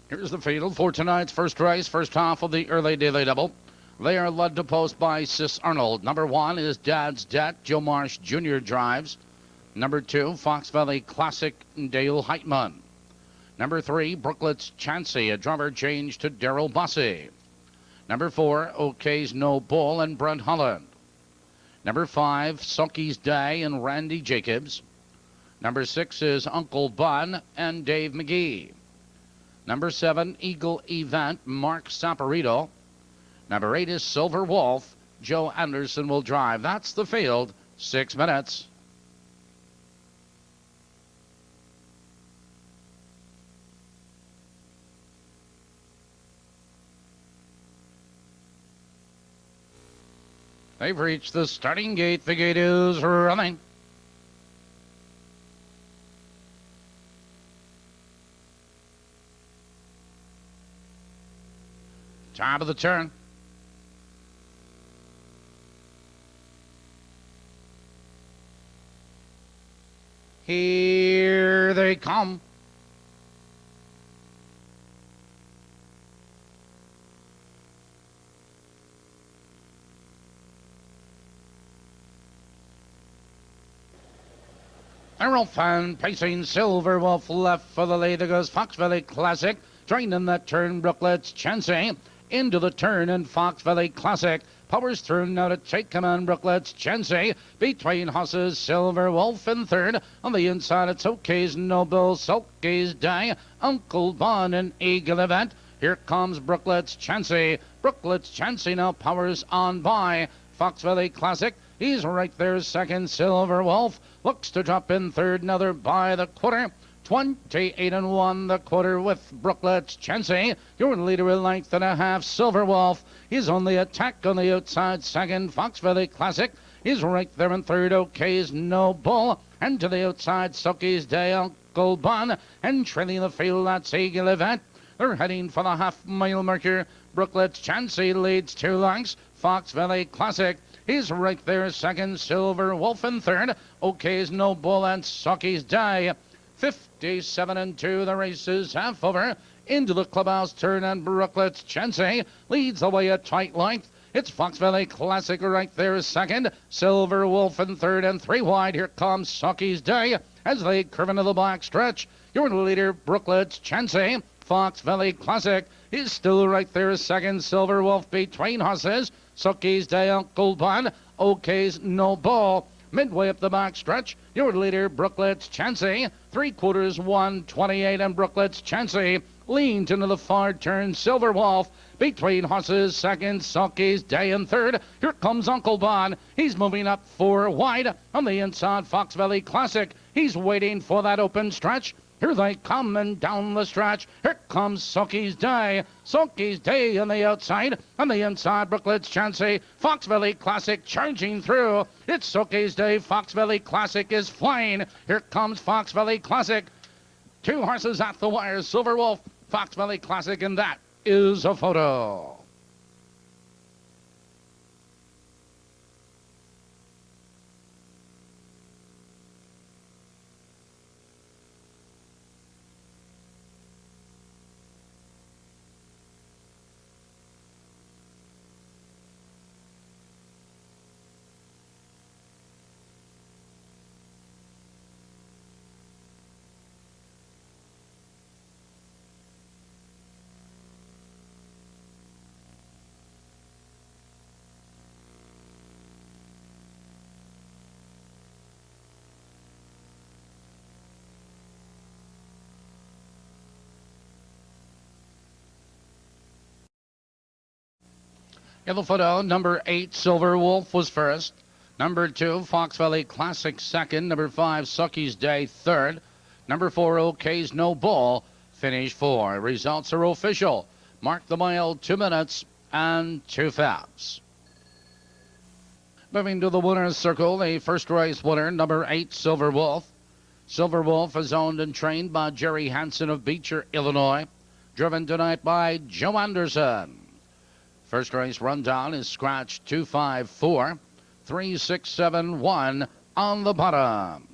Here's the field for tonight's first race, first half of the early daily double. They are led to post by Sis Arnold. Number 1 is Dad's Debt. Joe Marsh Jr. drives. Number 2, Fox Valley Classic, Dale Heitman. Number 3, Brooklet's Chansey, a driver change to Daryl Bussey. Number 4, OK's No Bull and Brent Holland. Number 5, Sulky's Day and Randy Jacobs. Number 6 is Uncle Bun and Dave McGee. Number 7, Eagle Event, Mark Saporito. Number 8 is Silver Wolf. Joe Anderson will drive. That's the field. 6 minutes. They've reached the starting gate. The gate is running. Top of the turn. Here they come. Errol Fan pacing. Silver Wolf left for the lead. There goes Fox Valley Classic. Trained in that turn, Brooklet's Chansey. Into the turn, and Fox Valley Classic powers through now to take command. Brooklet's Chansey between horses. Silver Wolf in third. On the inside, it's OK's Noble, Sulky's Day, Uncle Bon, and Eagle Event. Here comes Brooklet's Chansey. Brooklet's Chansey now powers on by Fox Valley Classic. He's right there, second. Silver Wolf looks to drop in third. Another by the quarter. 28-1 the quarter with Brooklet's Chansey. Your leader a length and a half. Silver Wolf is on the attack on the outside. Second, Fox Valley Classic is right there in third. OK's No Bull. And to the outside, Sulky's Day, Uncle Bun. And trailing the field, that's Eagle Event. They're heading for the half-mile marker. Brooklet's Chansey leads 2 lengths. Fox Valley Classic is right there, second. Silver Wolf in third. OK's No Bull and Sulky's Day. 57-2, the race is half over. Into the clubhouse turn, and Brooklet's Chansey leads the way a tight length. It's Fox Valley Classic right there, second. Silver Wolf in third, and 3 wide. Here comes Sulky's Day as they curve into the black stretch. Your leader, Brooklet's Chansey. Fox Valley Classic is still right there, second. Silver Wolf between horses. Sulky's Day, Uncle Bun, OK's No Bull. Midway up the back stretch, your leader, Brooklet's Chansey. 3/4, 1:28, and Brooklet's Chansey leans into the far turn. Silver Wolf between horses, second. Sulky's Day in third. Here comes Uncle Bon. He's moving up 4 wide. On the inside, Fox Valley Classic. He's waiting for that open stretch. Here they come, and down the stretch. Here comes Sulky's Day. Sulky's Day on the outside. On the inside, Brooklet's Chansey. Fox Valley Classic charging through. It's Sulky's Day. Fox Valley Classic is flying. Here comes Fox Valley Classic. 2 horses at the wire. Silver Wolf, Fox Valley Classic, and that is a photo. In the photo, number 8, Silver Wolf was first. Number 2, Fox Valley Classic second. Number 5, Sulky's Day third. Number 4, OK's No Bull finished 4. Results are official. Mark the mile, 2 minutes and 2 fabs. Moving to the winner's circle, the first race winner, number 8, Silver Wolf. Silver Wolf is owned and trained by Jerry Hansen of Beecher, Illinois. Driven tonight by Joe Anderson. First race rundown is scratch 254, 3671 on the bottom.